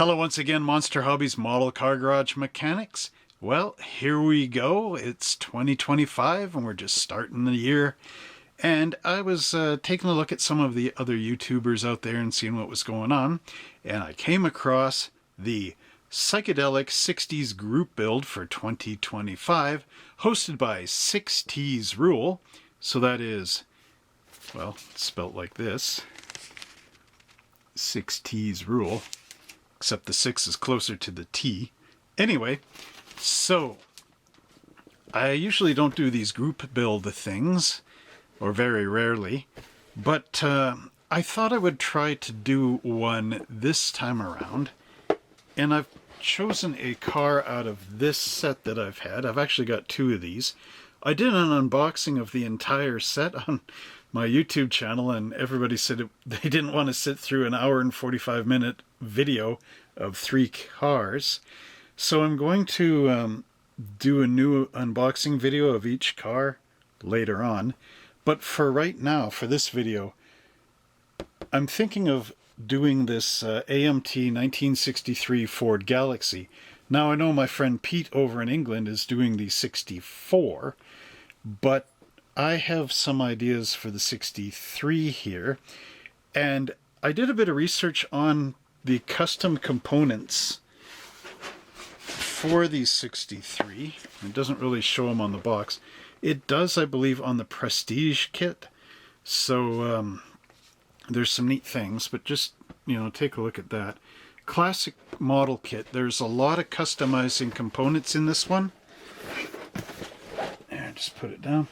Hello once again, Monster Hobbies Model Car Garage Mechanics. Well, here we go. It's 2025 and we're just starting the year. And I was taking a look at some of the other YouTubers out there and seeing what was going on. And I came across the Psychedelic 60s group build for 2025, hosted by 6T's Rule. So that is, well, spelt like this. 6T's Rule. Except the 6 is closer to the T. Anyway, so I usually don't do these group build things, or very rarely, but I thought I would try to do one this time around, and I've chosen a car out of this set that I've had. I've actually got two of these. I did an unboxing of the entire set on my YouTube channel, and everybody said they didn't want to sit through an hour and 45-minute video of three cars. So I'm going to do a new unboxing video of each car later on. But for right now, for this video, I'm thinking of doing this AMT 1963 Ford Galaxie. Now I know my friend Pete over in England is doing the 64, but I have some ideas for the 63 here, and I did a bit of research on the custom components for the 63. It doesn't really show them on the box. It does, I believe, on the Prestige kit. So there's some neat things, but just, you know, take a look at that. Classic model kit. There's a lot of customizing components in this one. There, just put it down.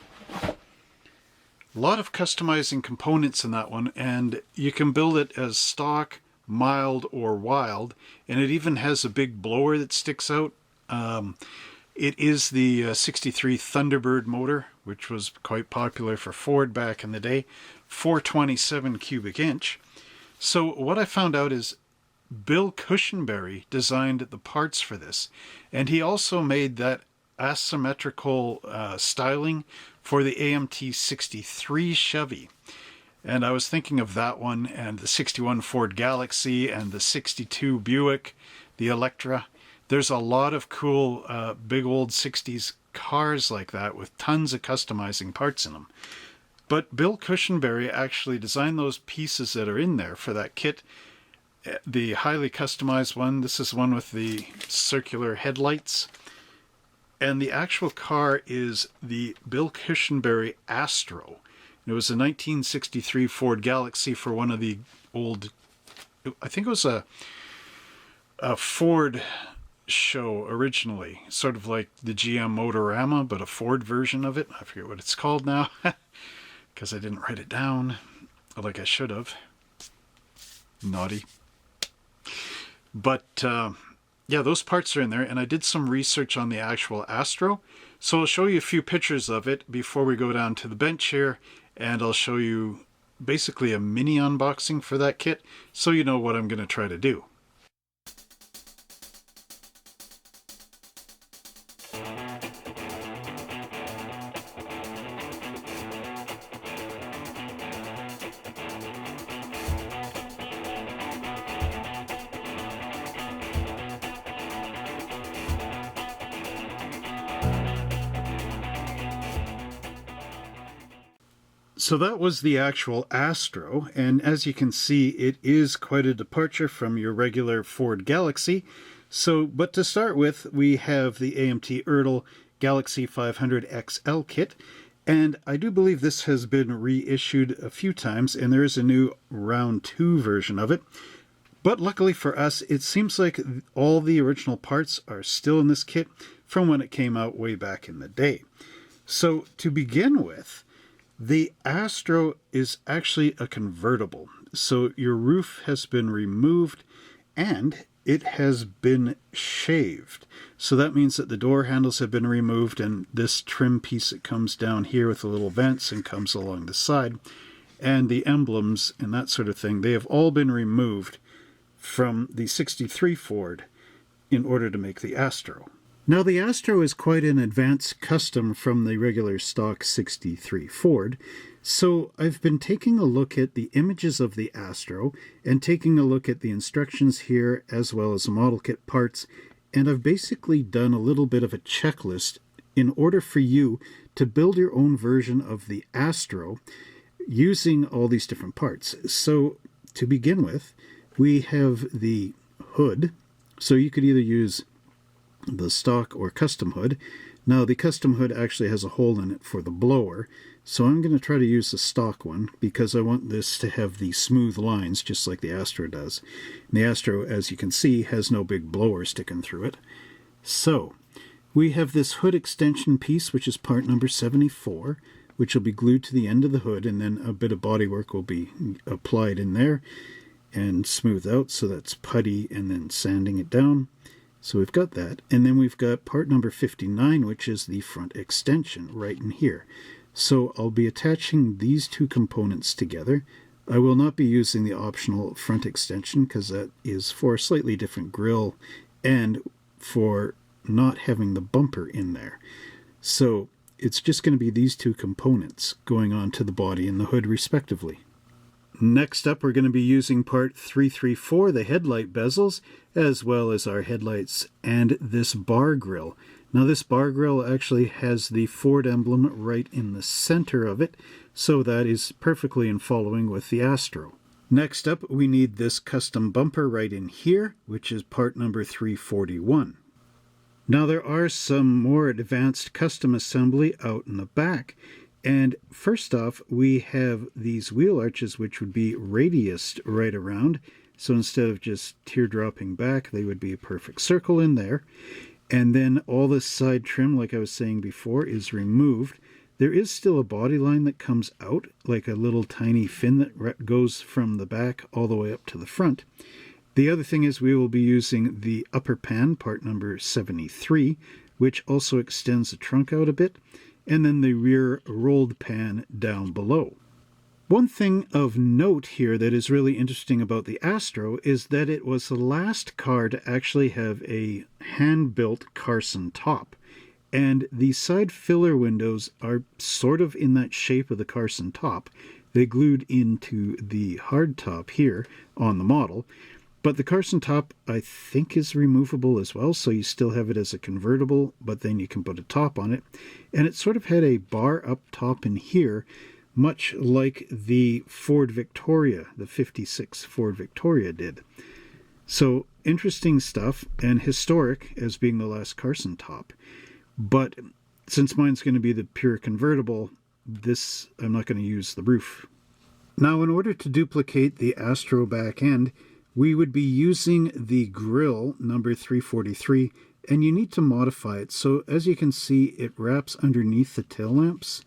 A lot of customizing components in that one, and you can build it as stock, mild, or wild, and it even has a big blower that sticks out. It is the 63 Thunderbird motor, which was quite popular for Ford back in the day, 427 cubic inch. So what I found out is Bill Cushenbery designed the parts for this, and he also made that asymmetrical styling for the AMT 63 Chevy. And I was thinking of that one, and the 61 Ford Galaxie, and the 62 Buick, the Electra. There's a lot of cool big old 60s cars like that with tons of customizing parts in them. But Bill Cushenbery actually designed those pieces that are in there for that kit. The highly customized one, this is one with the circular headlights. And the actual car is the Bill Cushenbery Astro. It was a 1963 Ford Galaxie for one of the old, I think it was a Ford show originally, sort of like the GM Motorama, but a Ford version of it. I forget what it's called now, because I didn't write it down like I should have. Naughty. But yeah, those parts are in there, and I did some research on the actual Astro, so I'll show you a few pictures of it before we go down to the bench here, and I'll show you basically a mini unboxing for that kit, so you know what I'm going to try to do. So that was the actual Astro, and as you can see, it is quite a departure from your regular Ford Galaxie. So, but to start with, we have the AMT Ertl Galaxie 500 XL kit, and I do believe this has been reissued a few times, and there is a new round 2 version of it. But luckily for us, it seems like all the original parts are still in this kit from when it came out way back in the day. So to begin with, the Astro is actually a convertible, so your roof has been removed and it has been shaved. So that means that the door handles have been removed, and this trim piece that comes down here with the little vents and comes along the side, and the emblems and that sort of thing, they have all been removed from the 63 Ford in order to make the Astro. Now the Astro is quite an advanced custom from the regular stock 63 Ford, so I've been taking a look at the images of the Astro and taking a look at the instructions here as well as the model kit parts, and I've basically done a little bit of a checklist in order for you to build your own version of the Astro using all these different parts. So to begin with, we have the hood, so you could either use the stock or custom hood. Now the custom hood actually has a hole in it for the blower, so I'm going to try to use the stock one because I want this to have the smooth lines just like the Astro does. And the Astro, as you can see, has no big blower sticking through it. So we have this hood extension piece, which is part number 74, which will be glued to the end of the hood, and then a bit of bodywork will be applied in there and smoothed out, so that's putty and then sanding it down. So we've got that, and then we've got part number 59, which is the front extension right in here. So I'll be attaching these two components together. I will not be using the optional front extension because that is for a slightly different grille and for not having the bumper in there. So it's just going to be these two components going on to the body and the hood respectively. Next up, we're going to be using part 334, the headlight bezels, as well as our headlights and this bar grille. Now this bar grille actually has the Ford emblem right in the center of it, so that is perfectly in following with the Astro. Next up, we need this custom bumper right in here, which is part number 341. Now there are some more advanced custom assembly out in the back. And first off, we have these wheel arches, which would be radiused right around. So instead of just teardropping back, they would be a perfect circle in there. And then all this side trim, like I was saying before, is removed. There is still a body line that comes out, like a little tiny fin that goes from the back all the way up to the front. The other thing is we will be using the upper pan, part number 73, which also extends the trunk out a bit, and then the rear rolled pan down below. One thing of note here that is really interesting about the Astro is that it was the last car to actually have a hand-built Carson top. And the side filler windows are sort of in that shape of the Carson top. They glued into the hard top here on the model. But the Carson top, I think, is removable as well, so you still have it as a convertible, but then you can put a top on it. And it sort of had a bar up top in here, much like the Ford Victoria, the 56 Ford Victoria did. So interesting stuff, and historic as being the last Carson top. But since mine's going to be the pure convertible, I'm not going to use the roof. Now, in order to duplicate the Astro back end, we would be using the grille number 343, and you need to modify it. So as you can see, it wraps underneath the tail lamps,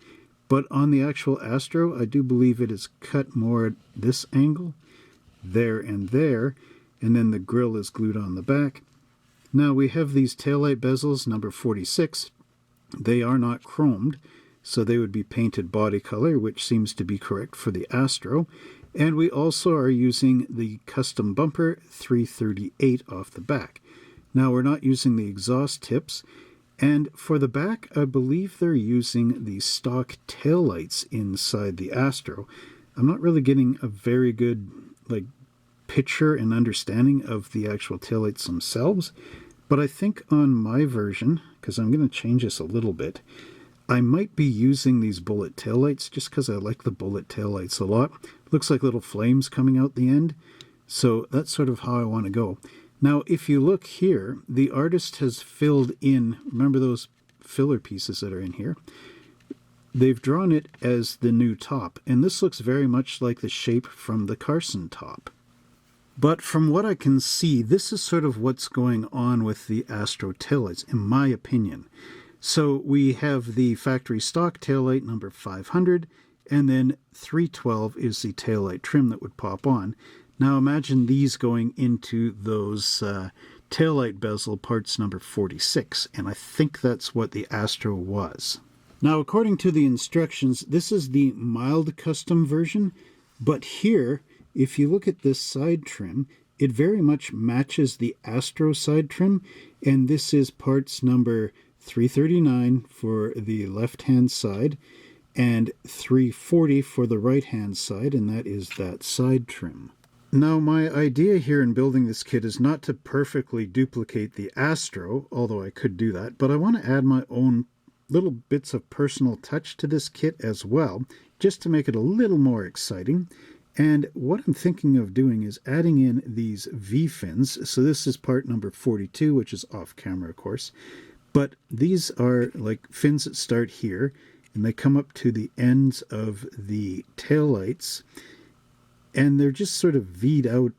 but on the actual Astro, I do believe it is cut more at this angle, there, and then the grille is glued on the back. Now we have these taillight bezels, number 46. They are not chromed, so they would be painted body color, which seems to be correct for the Astro. And we also are using the custom bumper 338 off the back. Now we're not using the exhaust tips, and for the back I believe they're using the stock taillights inside the Astro. I'm not really getting a very good picture and understanding of the actual taillights themselves, but I think on my version, because I'm going to change this a little bit, I might be using these bullet taillights just because I like the bullet taillights a lot. Looks like little flames coming out the end. So that's sort of how I want to go. Now, if you look here, the artist has filled in, remember those filler pieces that are in here? They've drawn it as the new top, and this looks very much like the shape from the Carson top. But from what I can see, this is sort of what's going on with the Astro taillights, in my opinion. So we have the factory stock taillight number 500, and then 312 is the taillight trim that would pop on. Now imagine these going into those taillight bezel parts number 46, and I think that's what the Astro was. Now according to the instructions, this is the mild custom version, but here, if you look at this side trim, it very much matches the Astro side trim, and this is parts number 339 for the left-hand side and 340 for the right-hand side, and that is that side trim. Now, my idea here in building this kit is not to perfectly duplicate the Astro, although I could do that, but I want to add my own little bits of personal touch to this kit as well, just to make it a little more exciting. And what I'm thinking of doing is adding in these V-fins. So this is part number 42, which is off camera, of course. But these are like fins that start here, and they come up to the ends of the taillights. And they're just sort of V'd out,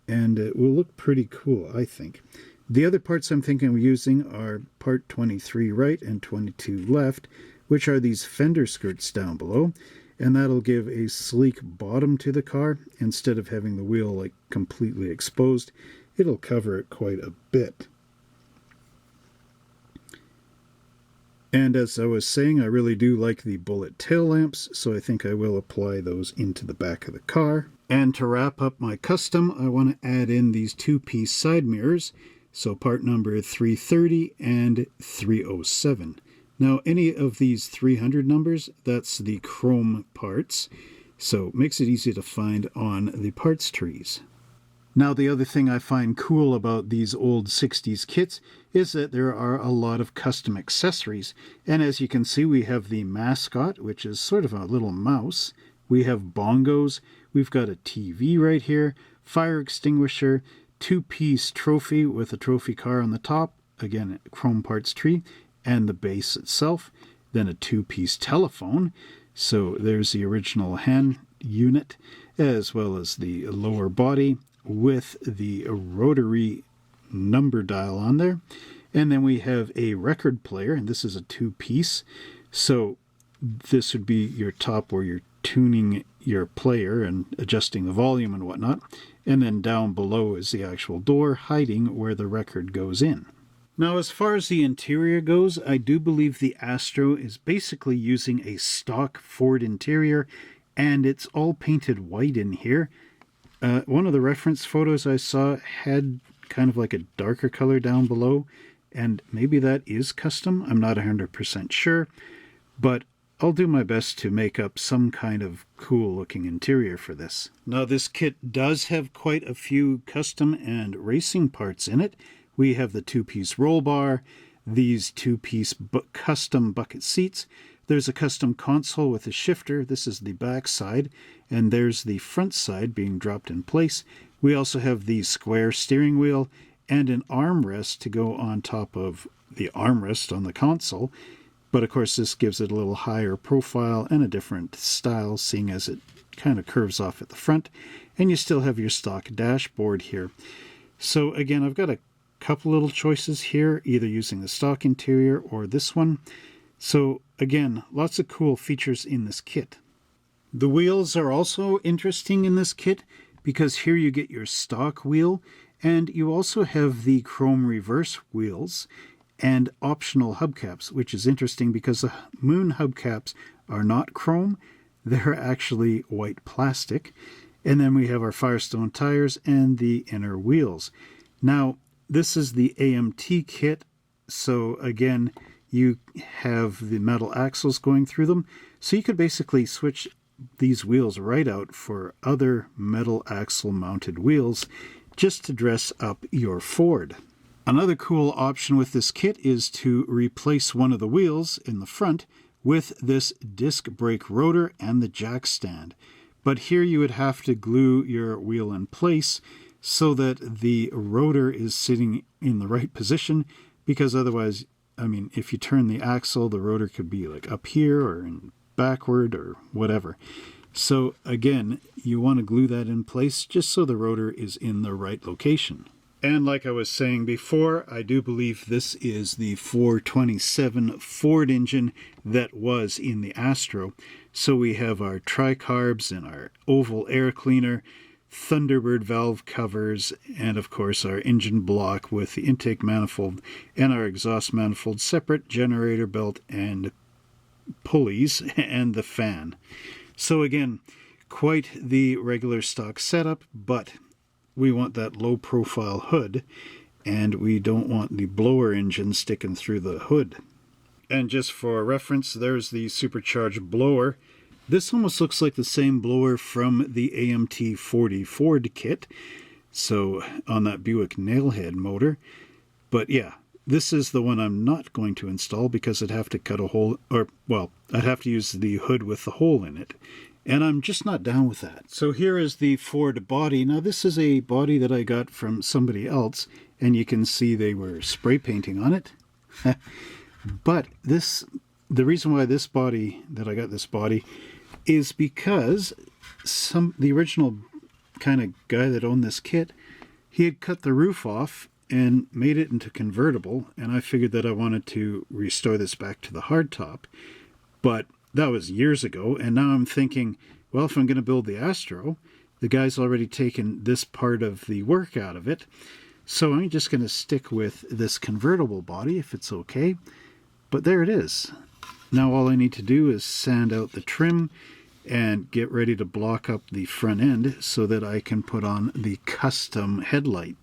and it will look pretty cool, I think. The other parts I'm thinking of using are part 23 right and 22 left, which are these fender skirts down below. And that'll give a sleek bottom to the car. Instead of having the wheel like completely exposed, it'll cover it quite a bit. And as I was saying, I really do like the bullet tail lamps, so I think I will apply those into the back of the car. And to wrap up my custom, I want to add in these two-piece side mirrors, so part number 330 and 307. Now, any of these 300 numbers, that's the chrome parts, so it makes it easy to find on the parts trees. Now, the other thing I find cool about these old 60s kits is that there are a lot of custom accessories. And as you can see, we have the mascot, which is sort of a little mouse. We have bongos. We've got a TV right here, fire extinguisher, two-piece trophy with a trophy car on the top, again, a chrome parts tree, and the base itself. Then a two-piece telephone. So there's the original hand unit, as well as the lower body, with the rotary number dial on there. And then we have a record player, and this is a two-piece. So this would be your top where you're tuning your player and adjusting the volume and whatnot. And then down below is the actual door, hiding where the record goes in. Now, as far as the interior goes, I do believe the Astro is basically using a stock Ford interior, and it's all painted white in here. One of the reference photos I saw had kind of like a darker color down below, and maybe that is custom. I'm not 100% sure, but I'll do my best to make up some kind of cool looking interior for this. Now, this kit does have quite a few custom and racing parts in it. We have the two-piece roll bar, these two-piece custom bucket seats. There's a custom console with a shifter. This is the back side, and there's the front side being dropped in place. We also have the square steering wheel and an armrest to go on top of the armrest on the console. But of course, this gives it a little higher profile and a different style, seeing as it kind of curves off at the front. And you still have your stock dashboard here. So again, I've got a couple little choices here, either using the stock interior or this one. So again, lots of cool features in this kit. The wheels are also interesting in this kit because here you get your stock wheel, and you also have the chrome reverse wheels and optional hubcaps, which is interesting because the Moon hubcaps are not chrome, they're actually white plastic. And then we have our Firestone tires and the inner wheels. Now, this is the AMT kit, so again, you have the metal axles going through them. So you could basically switch these wheels right out for other metal axle mounted wheels just to dress up your Ford. Another cool option with this kit is to replace one of the wheels in the front with this disc brake rotor and the jack stand. But here you would have to glue your wheel in place so that the rotor is sitting in the right position, because otherwise, I mean, if you turn the axle, the rotor could be like up here or backward or whatever. So again, you want to glue that in place just so the rotor is in the right location. And like I was saying before, I do believe this is the 427 Ford engine that was in the Astro. So we have our tricarbs and our oval air cleaner, Thunderbird valve covers, and of course our engine block with the intake manifold and our exhaust manifold, separate generator belt and pulleys, and the fan. So again, quite the regular stock setup, but we want that low profile hood, and we don't want the blower engine sticking through the hood. And just for reference, there's the supercharged blower. This almost looks like the same blower from the AMT 40 Ford kit, so on that Buick nailhead motor. But yeah, this is the one I'm not going to install because I'd have to cut a hole, or well, I'd have to use the hood with the hole in it. And I'm just not down with that. So here is the Ford body. Now this is a body that I got from somebody else, and you can see they were spray painting on it. But the reason why I got this body is because the original kind of guy that owned this kit, he had cut the roof off and made it into convertible, and I figured that I wanted to restore this back to the hardtop. But that was years ago, and now I'm thinking, well, if I'm going to build the Astro, the guy's already taken this part of the work out of it, so I'm just going to stick with this convertible body if it's okay. But there it is. Now all I need to do is sand out the trim and get ready to block up the front end so that I can put on the custom headlight.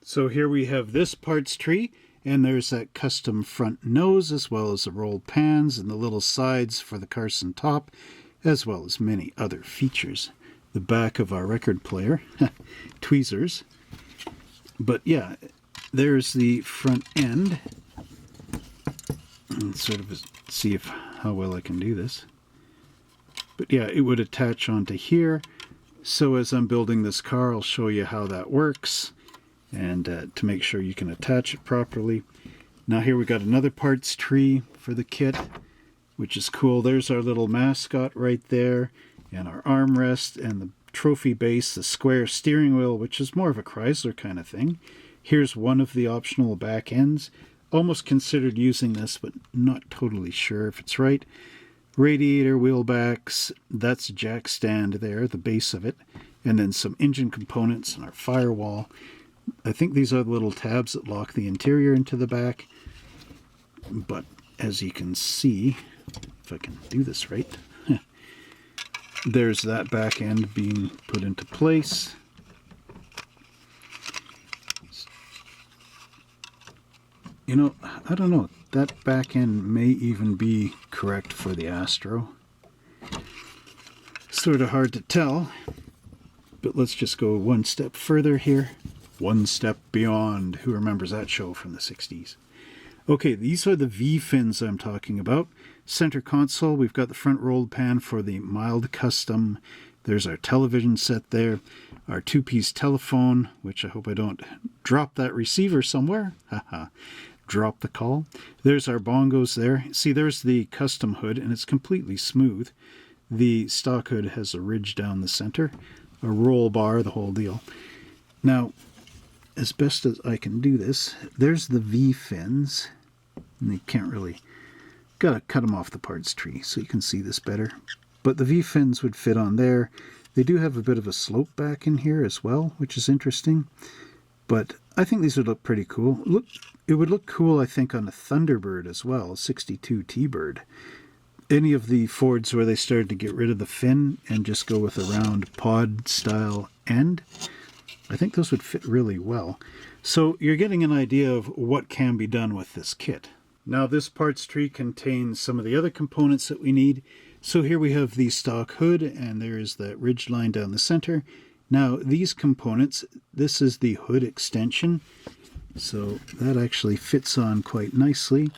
So here we have this parts tree, and there's that custom front nose, as well as the rolled pans and the little sides for the Carson top, as well as many other features. The back of our record player, tweezers. But yeah, there's the front end. And sort of see how well I can do this. But yeah, it would attach onto here. So as I'm building this car, I'll show you how that works, and to make sure you can attach it properly. Now here we got another parts tree for the kit, which is cool. There's our little mascot right there, and our armrest, and the trophy base, the square steering wheel, which is more of a Chrysler kind of thing. Here's one of the optional back ends. Almost considered using this, but not totally sure if it's right. Radiator wheel backs, that's a jack stand there, the base of it, and then some engine components and our firewall. I think these are the little tabs that lock the interior into the back. But as you can see, if I can do this right, there's that back end being put into place. You know, I don't know, that back end may even be correct for the Astro. Sort of hard to tell, but let's just go one step further here. One Step Beyond. Who remembers that show from the 60s? Okay, these are the V-fins I'm talking about. Center console, we've got the front rolled pan for the mild custom. There's our television set there. Our two-piece telephone, which I hope I don't drop that receiver somewhere. Haha. Drop the call. There's our bongos there. See, there's the custom hood, and it's completely smooth. The stock hood has a ridge down the center, a roll bar, the whole deal. Now, as best as I can do this, there's the V-fins, and you can't really, gotta cut them off the parts tree so you can see this better. But the V-fins would fit on there. They do have a bit of a slope back in here as well, which is interesting. But I think these would look pretty cool. It would look cool, I think, on a Thunderbird as well, a 62 T-Bird. Any of the Fords where they started to get rid of the fin and just go with a round pod-style end, I think those would fit really well. So you're getting an idea of what can be done with this kit. Now this parts tree contains some of the other components that we need. So here we have the stock hood, and there is that ridge line down the center. Now these components, this is the hood extension, so that actually fits on quite nicely.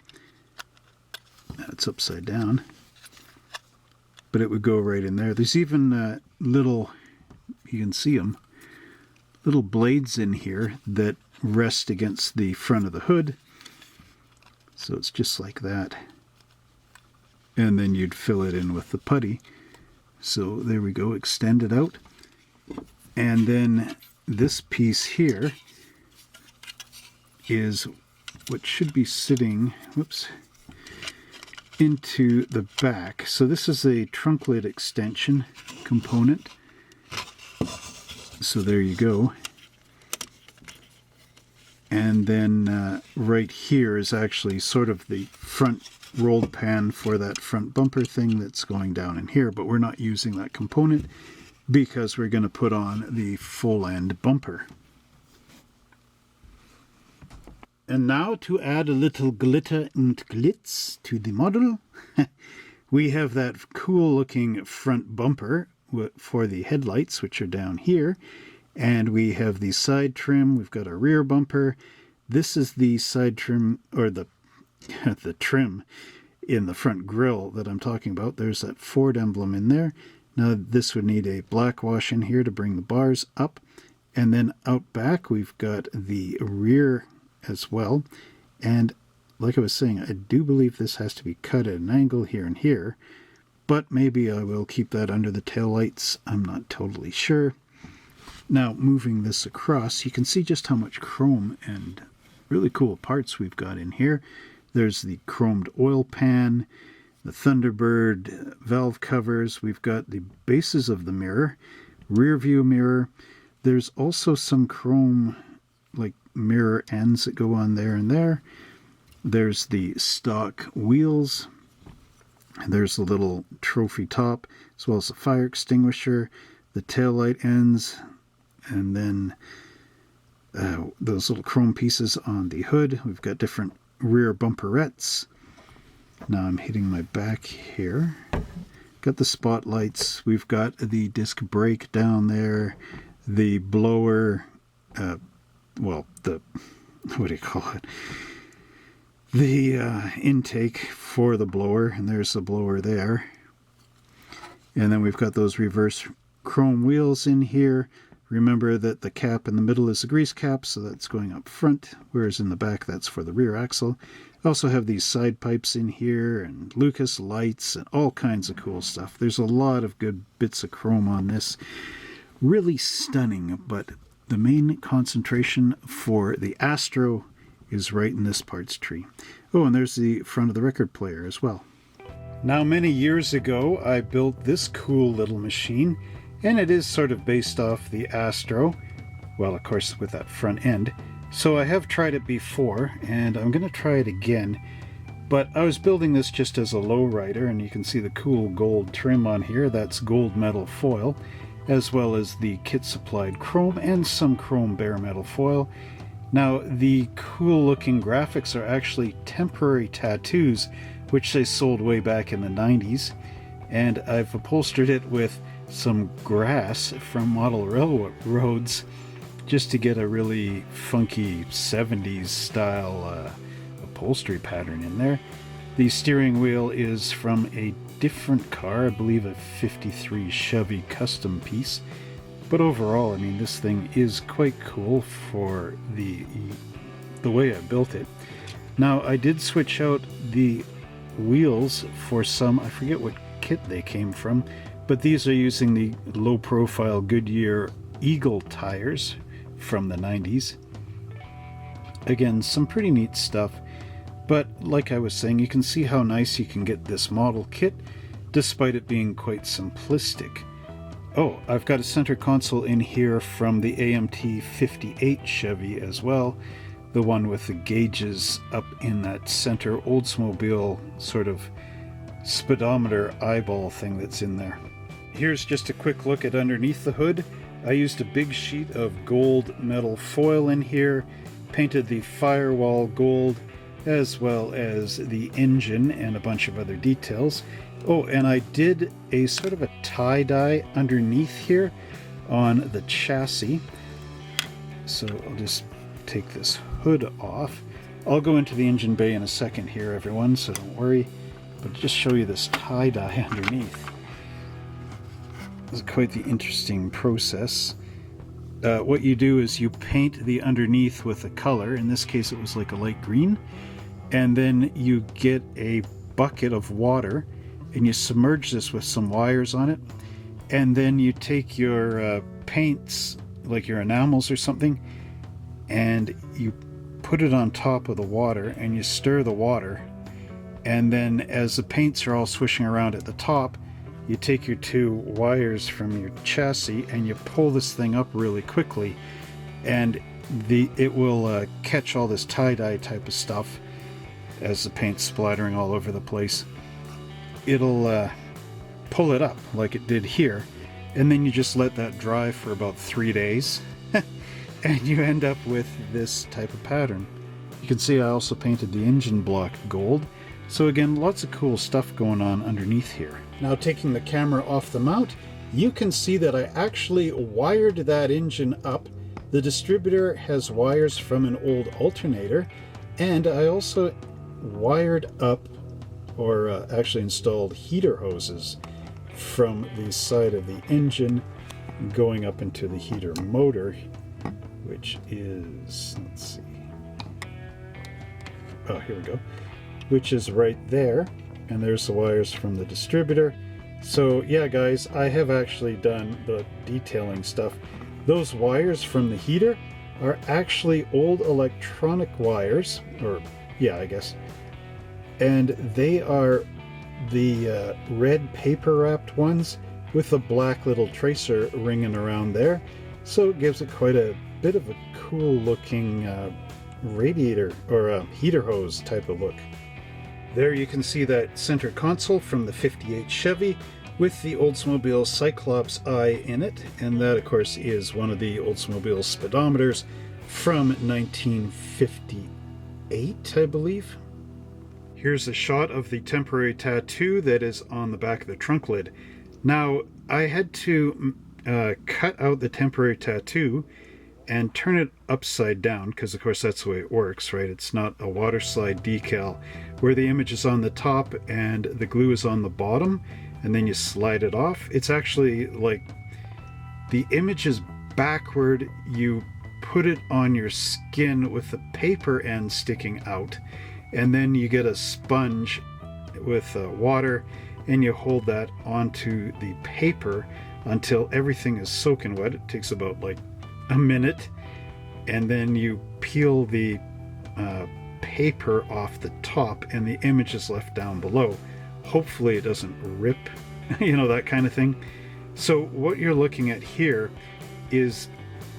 It's upside down, but it would go right in there. There's even little, you can see them, little blades in here that rest against the front of the hood. So it's just like that. And then you'd fill it in with the putty. So there we go, extend it out. And then this piece here is what should be sitting, whoops, into the back. So this is a trunk lid extension component. So there you go. And then right here is actually sort of the front rolled pan for that front bumper thing that's going down in here, but we're not using that component. because we're going to put on the full end bumper. And now to add a little glitter and glitz to the model, we have that cool looking front bumper for the headlights, which are down here. And we have the side trim. We've got a rear bumper. This is the side trim, or the trim in the front grille that I'm talking about. There's that Ford emblem in there. Now this would need a black wash in here to bring the bars up. And then out back we've got the rear as well. And like I was saying, I do believe this has to be cut at an angle here and here. But maybe I will keep that under the taillights. I'm not totally sure. Now moving this across, you can see just how much chrome and really cool parts we've got in here. There's the chromed oil pan, the Thunderbird valve covers. We've got the bases of the mirror, rear view mirror. There's also some chrome like mirror ends that go on there and there. There's the stock wheels. There's the little trophy top, as well as the fire extinguisher, the taillight ends, and then those little chrome pieces on the hood. We've got different rear bumperettes. Now I'm hitting my back here. Got the spotlights. We've got the disc brake down there. The blower, what do you call it? The intake for the blower, and there's the blower there. And then we've got those reverse chrome wheels in here. Remember that the cap in the middle is the grease cap, so that's going up front, whereas in the back that's for the rear axle. I also have these side pipes in here, and Lucas lights, and all kinds of cool stuff. There's a lot of good bits of chrome on this. Really stunning, but the main concentration for the Astro is right in this parts tree. Oh, and there's the front of the record player as well. Now, many years ago, I built this cool little machine, and it is sort of based off the Astro. Well, of course, with that front end. So I have tried it before, and I'm going to try it again. But I was building this just as a lowrider, and you can see the cool gold trim on here. That's gold metal foil, as well as the kit-supplied chrome and some chrome bare metal foil. Now, the cool-looking graphics are actually temporary tattoos, which they sold way back in the 90s. And I've upholstered it with some grass from model railroads just to get a really funky 70s style upholstery pattern in there. The steering wheel is from a different car, I believe a 53 Chevy custom piece. But overall, I mean, this thing is quite cool for the way I built it. Now, I did switch out the wheels for some, I forget what kit they came from, but these are using the low-profile Goodyear Eagle tires from the 90s. Again, some pretty neat stuff, but like I was saying, you can see how nice you can get this model kit, despite it being quite simplistic. Oh, I've got a center console in here from the AMT 58 Chevy as well, the one with the gauges up in that center Oldsmobile sort of speedometer eyeball thing that's in there. Here's just a quick look at underneath the hood. I used a big sheet of gold metal foil in here, painted the firewall gold, as well as the engine and a bunch of other details. Oh, and I did a sort of a tie-dye underneath here on the chassis. So I'll just take this hood off. I'll go into the engine bay in a second here, everyone, so don't worry. But just show you this tie-dye underneath. It's quite the interesting process. What you do is you paint the underneath with a color. In this case, it was like a light green. And then you get a bucket of water and you submerge this with some wires on it. And then you take your paints, like your enamels or something, and you put it on top of the water and you stir the water. And then as the paints are all swishing around at the top, you take your two wires from your chassis and you pull this thing up really quickly, and it will catch all this tie-dye type of stuff as the paint's splattering all over the place. It'll pull it up like it did here, and then you just let that dry for about 3 days, and you end up with this type of pattern. You can see I also painted the engine block gold. So again, lots of cool stuff going on underneath here. Now taking the camera off the mount, you can see that I actually wired that engine up. The distributor has wires from an old alternator, and I also wired up, or actually installed heater hoses from the side of the engine going up into the heater motor, which is, let's see, oh, here we go, which is right there, and there's the wires from the distributor. So yeah guys, I have actually done the detailing stuff. Those wires from the heater are actually old electronic wires, or yeah, I guess, and they are the red paper wrapped ones with a black little tracer ringing around there, so it gives it quite a bit of a cool looking radiator or a heater hose type of look. There you can see that center console from the 58 Chevy with the Oldsmobile Cyclops eye in it, and that of course is one of the Oldsmobile speedometers from 1958, I believe. Here's a shot of the temporary tattoo that is on the back of the trunk lid. Now I had to cut out the temporary tattoo and turn it upside down, because of course that's the way it works, right? It's not a water slide decal where the image is on the top and the glue is on the bottom and then you slide it off. It's actually like the image is backward, you put it on your skin with the paper end sticking out, and then you get a sponge with water and you hold that onto the paper until everything is soaking wet. It takes about like a minute, and then you peel the paper off the top and the image is left down below. Hopefully it doesn't rip, you know, that kind of thing. So what you're looking at here is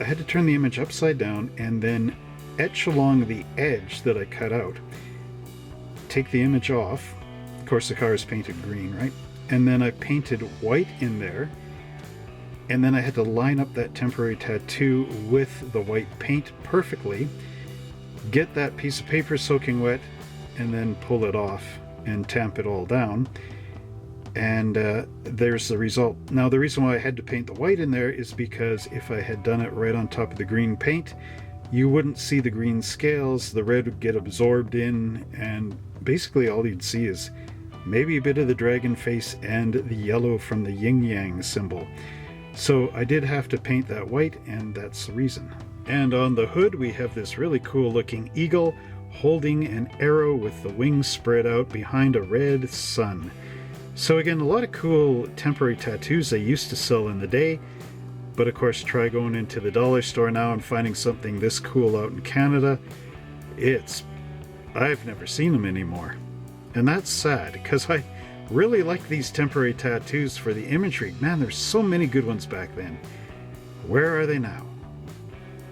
I had to turn the image upside down and then etch along the edge that I cut out. Take the image off. Of course the car is painted green, right? And then I painted white in there, and then I had to line up that temporary tattoo with the white paint perfectly, get that piece of paper soaking wet, and then pull it off and tamp it all down. And there's the result. Now the reason why I had to paint the white in there is because if I had done it right on top of the green paint, you wouldn't see the green scales, the red would get absorbed in, and basically all you'd see is maybe a bit of the dragon face and the yellow from the yin-yang symbol. So I did have to paint that white, and that's the reason. And on the hood we have this really cool looking eagle holding an arrow with the wings spread out behind a red sun. So again, a lot of cool temporary tattoos they used to sell in the day, but of course try going into the dollar store now and finding something this cool out in Canada. I've never seen them anymore. And that's sad, because I really like these temporary tattoos for the imagery. Man, there's so many good ones back then. Where are they now?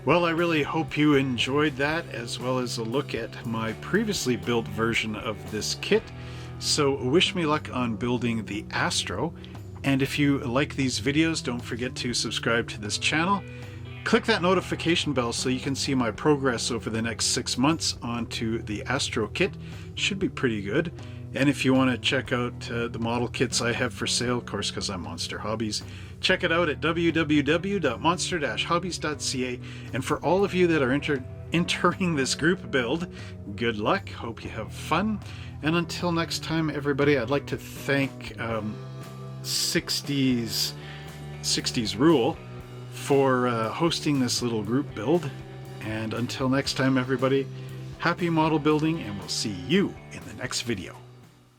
Well, I really hope you enjoyed that, as well as a look at my previously built version of this kit. So wish me luck on building the Astro, and if you like these videos, don't forget to subscribe to this channel. Click that notification bell so you can see my progress over the next 6 months onto the Astro kit. Should be pretty good. And if you want to check out the model kits I have for sale, of course, because I'm Monster Hobbies, check it out at www.monster-hobbies.ca. And for all of you that are entering this group build, good luck. Hope you have fun. And until next time, everybody, I'd like to thank 60s Rule for hosting this little group build. And until next time, everybody, happy model building, and we'll see you in the next video.